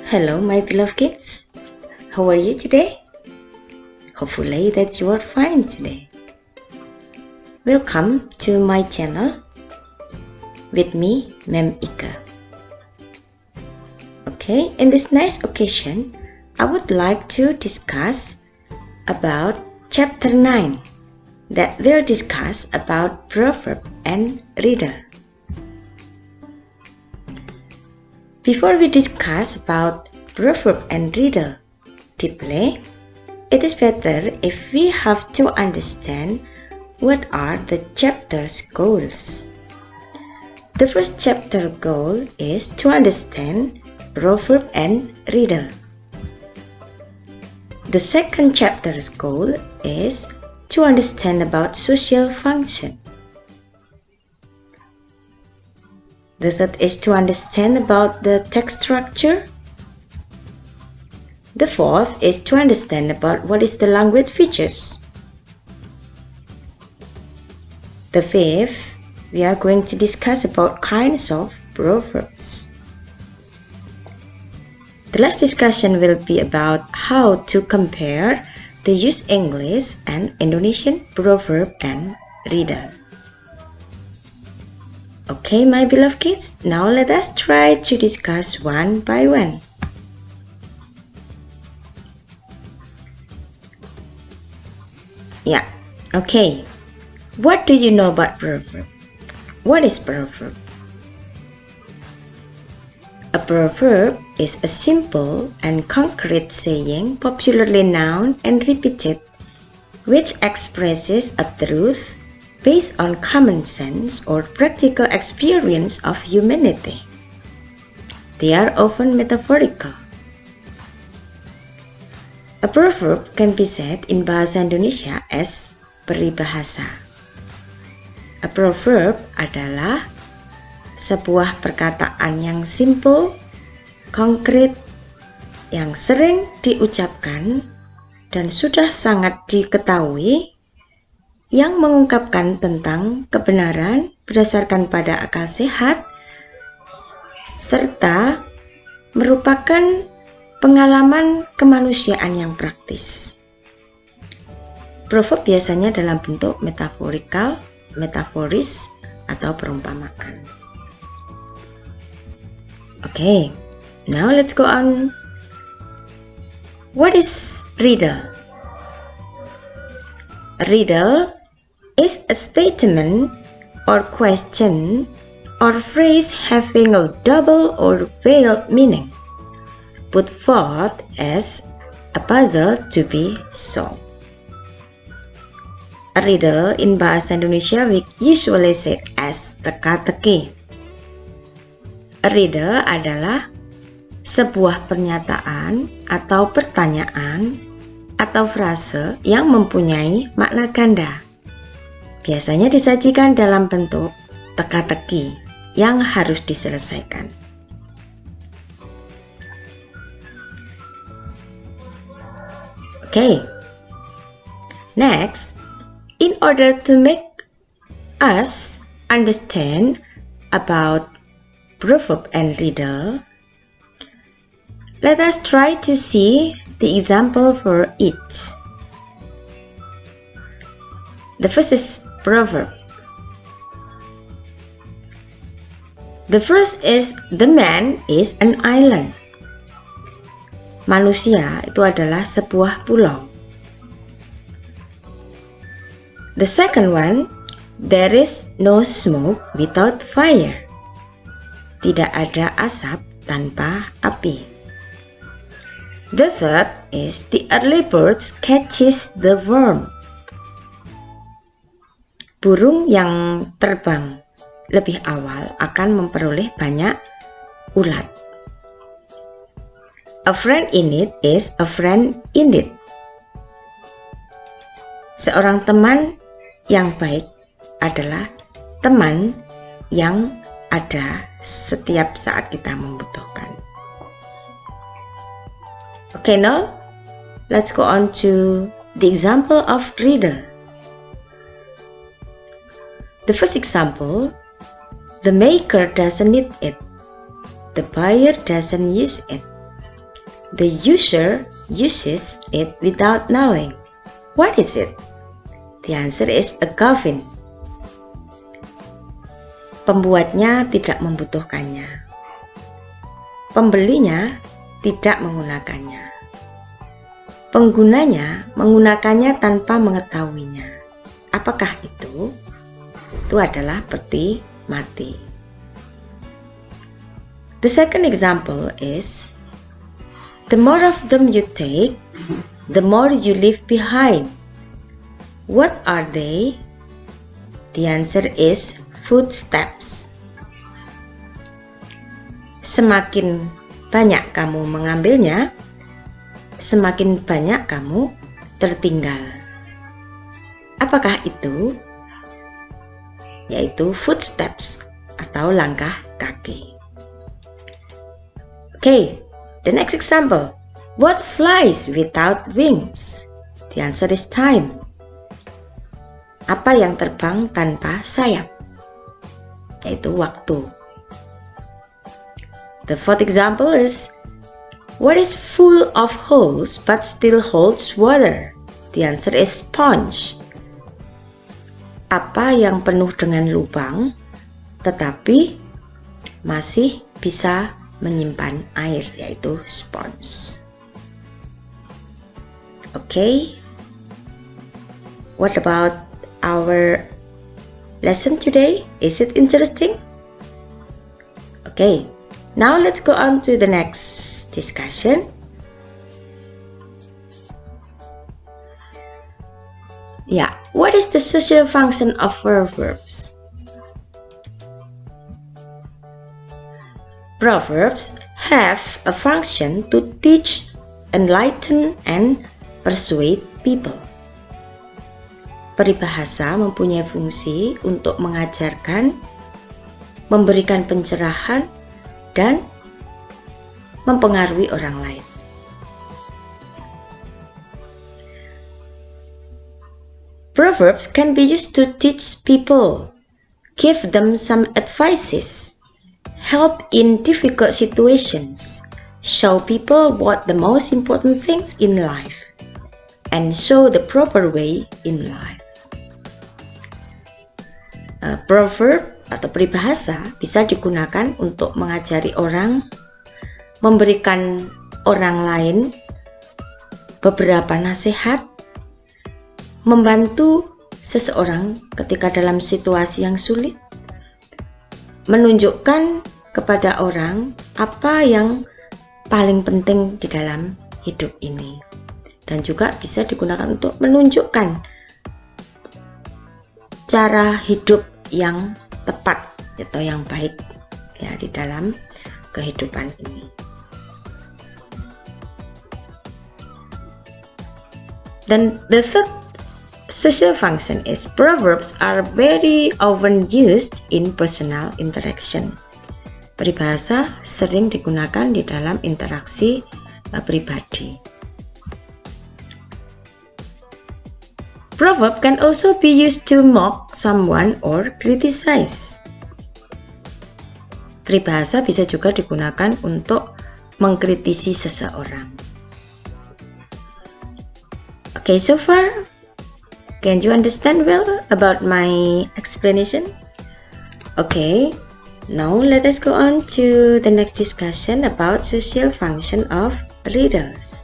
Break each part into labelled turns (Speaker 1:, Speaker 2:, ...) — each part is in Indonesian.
Speaker 1: Hello, my beloved kids. How are you today? Hopefully that you are fine today. Welcome to my channel with me, Mem Ika. Okay, in this nice occasion, I would like to discuss about chapter 9 that will discuss about proverb and riddle. Before we discuss about proverb and riddle deeply, it is better if we have to understand what are the chapter's goals. The first chapter goal is to understand proverb and riddle. The second chapter's goal is to understand about social function. The third is to understand about the text structure. The fourth is to understand about what is the language features. The fifth, we are going to discuss about kinds of proverbs. The last discussion will be about how to compare the used English and Indonesian proverb and riddle. Okay, my beloved kids, now let us try to discuss one by one. Yeah, okay. What do you know about proverb? What is proverb? A proverb is a simple and concrete saying popularly known and repeated, which expresses a truth based on common sense or practical experience of humanity. They are often metaphorical. A proverb can be said in bahasa Indonesia as peribahasa. A proverb adalah sebuah perkataan yang simple, konkret, yang sering diucapkan dan sudah sangat diketahui, yang mengungkapkan tentang kebenaran berdasarkan pada akal sehat, serta merupakan pengalaman kemanusiaan yang praktis. Proverb biasanya dalam bentuk metaforis, atau perumpamaan. Okay, now let's go on. What is riddle? Riddle is a statement or question or phrase having a double or veiled meaning, put forth as a puzzle to be solved. A riddle in bahasa Indonesia we usually say as teka-teki. A riddle adalah sebuah pernyataan atau pertanyaan atau frase yang mempunyai makna ganda. Biasanya disajikan dalam bentuk teka-teki yang harus diselesaikan. Okay. Next, in order to make us understand about proverb and riddle, let us try to see the example for each. The first is proverb. The first is the man is an island. Manusia itu adalah sebuah pulau. The second one, there is no smoke without fire. Tidak ada asap tanpa api. The third is the early bird catches the worm. Burung yang terbang lebih awal akan memperoleh banyak ulat. A friend in it is a friend indeed. Seorang teman yang baik adalah teman yang ada setiap saat kita membutuhkan. Okay, now let's go on to the example of riddle. The first example, the maker doesn't need it. The buyer doesn't use it. The user uses it without knowing. What is it? The answer is a coffin. Pembuatnya tidak membutuhkannya. Pembelinya tidak menggunakannya. Penggunanya menggunakannya tanpa mengetahuinya. Apakah itu? Itu adalah peti mati. The second example is, the more of them you take, the more you leave behind. What are they? The answer is footsteps. Semakin banyak kamu mengambilnya, semakin banyak kamu tertinggal. Apakah itu? Yaitu footsteps atau langkah kaki. Okay, the next example. What flies without wings? The answer is time. Apa yang terbang tanpa sayap? Yaitu waktu. The fourth example is, what is full of holes but still holds water? The answer is sponge. Apa yang penuh dengan lubang tetapi masih bisa menyimpan air, yaitu sponge. Okay, what about our lesson today? Is it interesting? Okay, now let's go on to the next discussion. Yeah, what is the social function of proverbs? Proverbs have a function to teach, enlighten, and persuade people. Peribahasa mempunyai fungsi untuk mengajarkan, memberikan pencerahan, dan mempengaruhi orang lain. Proverbs can be used to teach people, give them some advices, help in difficult situations, show people what the most important things in life, and show the proper way in life. Proverb atau peribahasa bisa digunakan untuk mengajari orang, memberikan orang lain beberapa nasihat, membantu seseorang ketika dalam situasi yang sulit, menunjukkan kepada orang apa yang paling penting di dalam hidup ini, dan juga bisa digunakan untuk menunjukkan cara hidup yang tepat atau yang baik ya di dalam kehidupan ini. Dan the third social function is, proverbs are very often used in personal interaction. Peribahasa sering digunakan di dalam interaksi pribadi. Proverb can also be used to mock someone or criticize. Peribahasa bisa juga digunakan untuk mengkritisi seseorang. Okay, so far, can you understand well about my explanation? Okay, now let us go on to the next discussion about social function of riddles.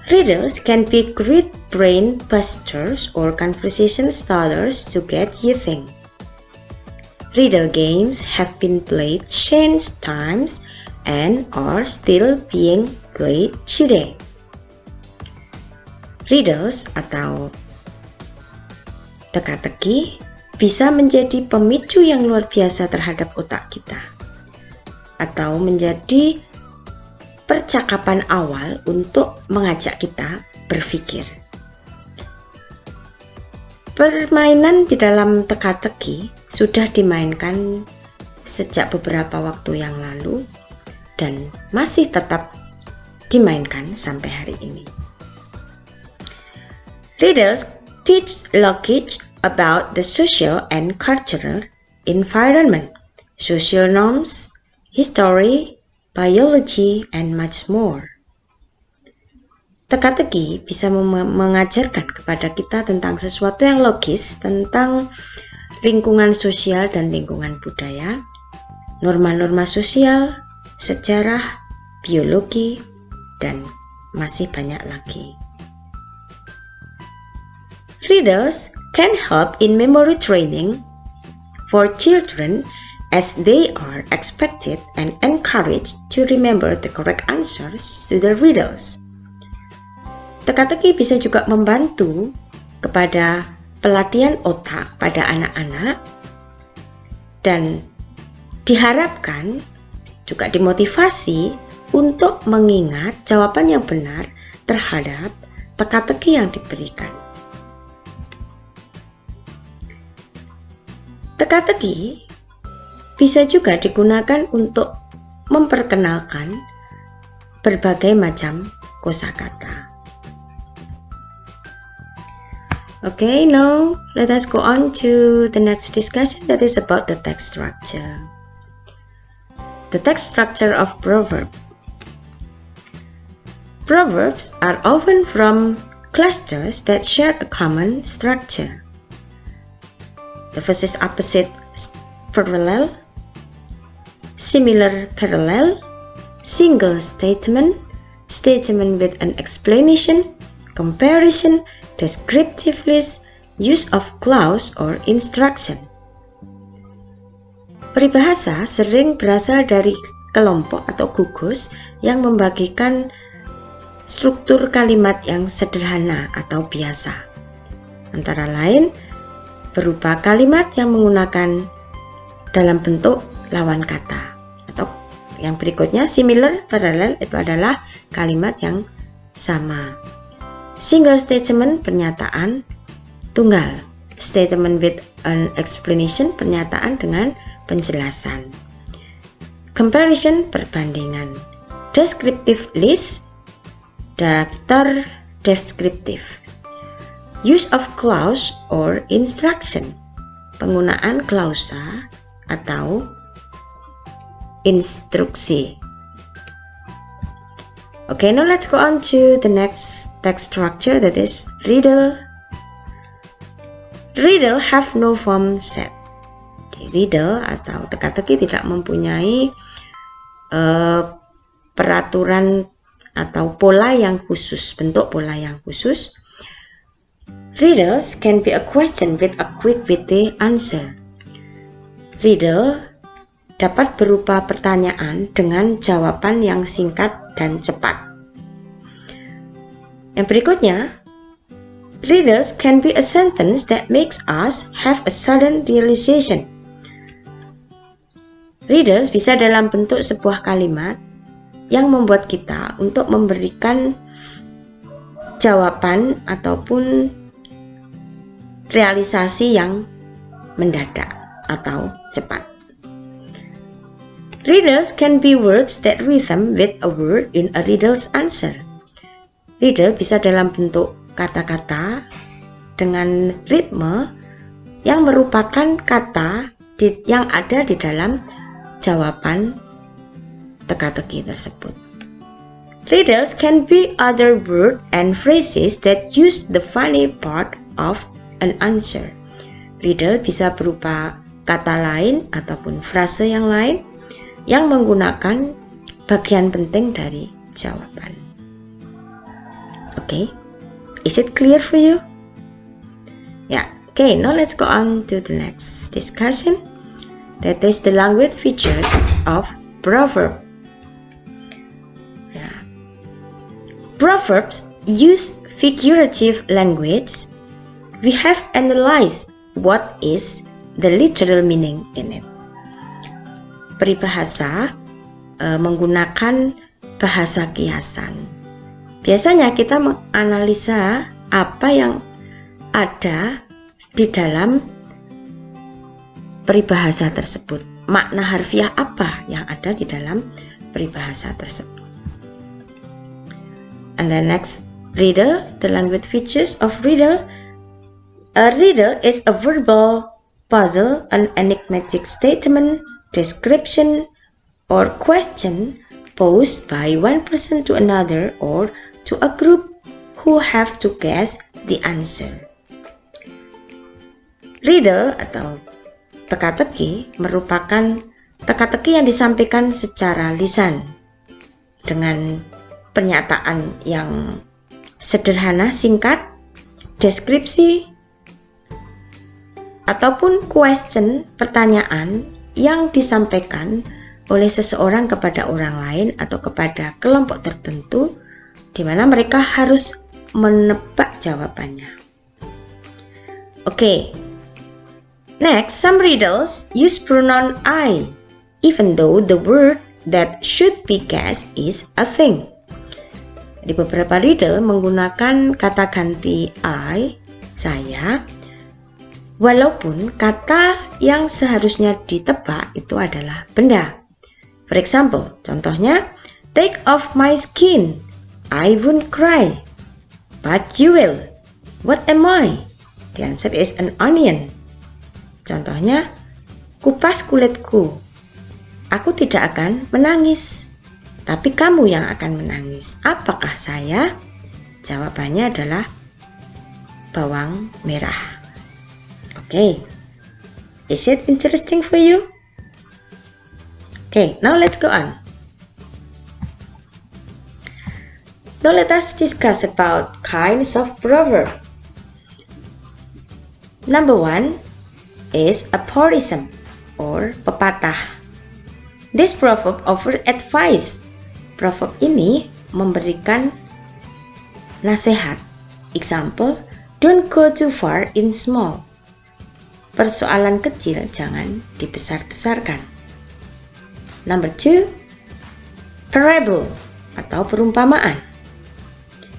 Speaker 1: Riddles can be great brain busters or conversation starters to get you think. Riddle games have been played since times and are still being played today. Riddles atau teka-teki bisa menjadi pemicu yang luar biasa terhadap otak kita, atau menjadi percakapan awal untuk mengajak kita berpikir. Permainan di dalam teka-teki sudah dimainkan sejak beberapa waktu yang lalu dan masih tetap dimainkan sampai hari ini. Riddles teach logic about the social and cultural environment, social norms, history, biology, and much more. Teka-teki bisa mengajarkan kepada kita tentang sesuatu yang logis, tentang lingkungan sosial dan lingkungan budaya, norma-norma sosial, sejarah, biologi, dan masih banyak lagi. Riddles can help in memory training for children as they are expected and encouraged to remember the correct answers to the riddles. Teka-teki bisa juga membantu kepada pelatihan otak pada anak-anak dan diharapkan juga dimotivasi untuk mengingat jawaban yang benar terhadap teka-teki yang diberikan. Teka-teki bisa juga digunakan untuk memperkenalkan berbagai macam kosakata. Okay, now let us go on to the next discussion that is about the text structure. The text structure of Proverbs. Proverbs are often from clusters that share a common structure. The first is opposite parallel, similar parallel, single statement, statement with an explanation, comparison, descriptive list, use of clause or instruction. Peribahasa sering berasal dari kelompok atau gugus yang membagikan struktur kalimat yang sederhana atau biasa. Antara lain, berupa kalimat yang menggunakan dalam bentuk lawan kata. Atau yang berikutnya, similar, parallel, itu adalah kalimat yang sama. Single statement, pernyataan tunggal. Statement with an explanation, pernyataan dengan penjelasan. Comparison, perbandingan. Descriptive list, daftar deskriptif. Use of clause or instruction, penggunaan klausa atau instruksi. Okay, now let's go on to the next text structure, that is riddle. Riddle have no form set. Riddle atau teka-teki tidak mempunyai peraturan atau pola yang khusus, bentuk pola yang khusus. Riddles can be a question with a quick witty answer. Riddle dapat berupa pertanyaan dengan jawaban yang singkat dan cepat. Yang berikutnya, riddles can be a sentence that makes us have a sudden realization. Riddles bisa dalam bentuk sebuah kalimat yang membuat kita untuk memberikan jawaban ataupun realisasi yang mendadak atau cepat. Riddles can be words that rhyme with a word in a riddle's answer. Riddle bisa dalam bentuk kata-kata dengan ritme yang merupakan kata yang ada di dalam jawaban teka-teki tersebut. Riddles can be other words and phrases that use the funny part of an answer. Riddle bisa berupa kata lain ataupun frase yang lain yang menggunakan bagian penting dari jawaban. Okay, is it clear for you? Yeah, okay, now let's go on to the next discussion. That is the language features of Proverbs. Yeah. Proverbs use figurative language. We have analyzed what is the literal meaning in it. Peribahasa menggunakan bahasa kiasan. Biasanya kita menganalisa apa yang ada di dalam peribahasa tersebut. Makna harfiah apa yang ada di dalam peribahasa tersebut. And the next riddle, the language features of riddle. A riddle is a verbal puzzle, an enigmatic statement, description, or question posed by one person to another or to a group who have to guess the answer. Riddle atau teka-teki merupakan teka-teki yang disampaikan secara lisan dengan pernyataan yang sederhana, singkat, deskripsi, ataupun question, pertanyaan yang disampaikan oleh seseorang kepada orang lain atau kepada kelompok tertentu di mana mereka harus menebak jawabannya. Okay. Next, some riddles use pronoun I, even though the word that should be guessed is a thing. Di beberapa riddle menggunakan kata ganti I, saya, walaupun kata yang seharusnya ditebak itu adalah benda. For example, contohnya, take off my skin, I won't cry, but you will. What am I? The answer is an onion. Contohnya, kupas kulitku, aku tidak akan menangis, tapi kamu yang akan menangis. Apakah saya? Jawabannya adalah bawang merah. Okay, is it interesting for you? Okay, now let's go on. Now let us discuss about kinds of proverb. Number 1 is aphorism or pepatah. This proverb offers advice. Proverb ini memberikan nasihat. Example, don't go too far in small. Persoalan kecil jangan dibesar-besarkan. Number 2, parable atau perumpamaan.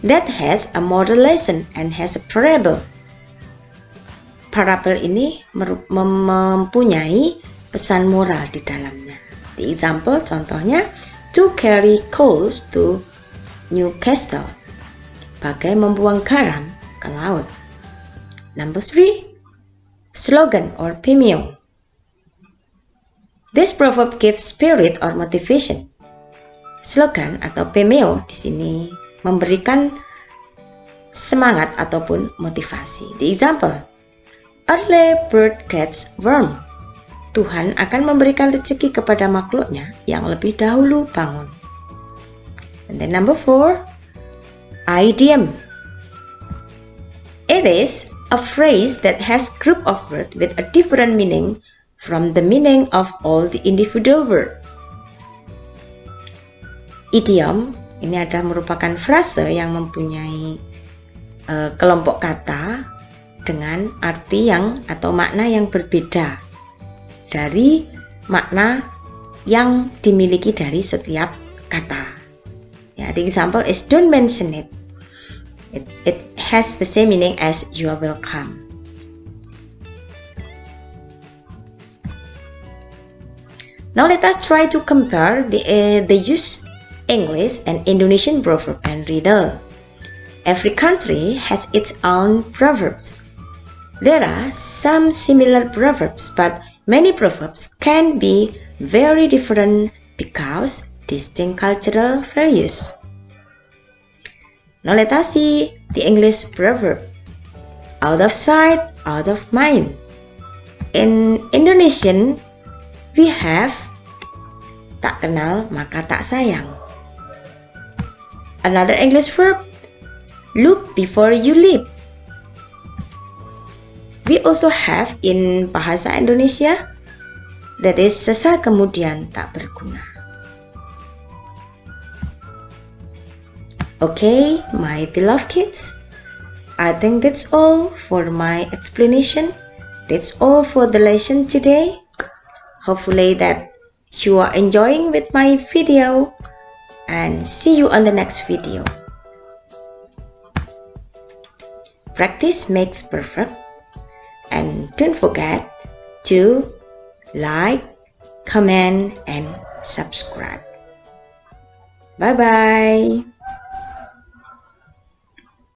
Speaker 1: That has a moral lesson and has a parable. Parabel ini mempunyai pesan moral di dalamnya. The example, contohnya, to carry coals to Newcastle. Bagai membuang garam ke laut. Number 3, slogan or pimeo. This proverb gives spirit or motivation. Slogan atau pimeo di sini memberikan semangat ataupun motivasi. The example, early bird gets worm. Tuhan akan memberikan rezeki kepada makhluknya yang lebih dahulu bangun. And then number 4, idiom. It is a phrase that has group of words with a different meaning from the meaning of all the individual words. Idiom ini adalah merupakan frase yang mempunyai kelompok kata dengan arti yang atau makna yang berbeda dari makna yang dimiliki dari setiap kata. Ya, the example is don't mention it. It has the same meaning as you are welcome. Now let us try to compare the use English and Indonesian proverb and riddle. Every country has its own proverbs. There are some similar proverbs, but many proverbs can be very different because distinct cultural values. Now let us see the English proverb. Out of sight, out of mind. In Indonesian, we have tak kenal maka tak sayang. Another English verb, look before you leap. We also have in bahasa Indonesia, that is sesaat kemudian tak berguna. Okay, my beloved kids, I think that's all for my explanation. That's all for the lesson today. Hopefully that you are enjoying with my video, and see you on the next video. Practice makes perfect. And don't forget to like, comment, and subscribe. Bye-bye.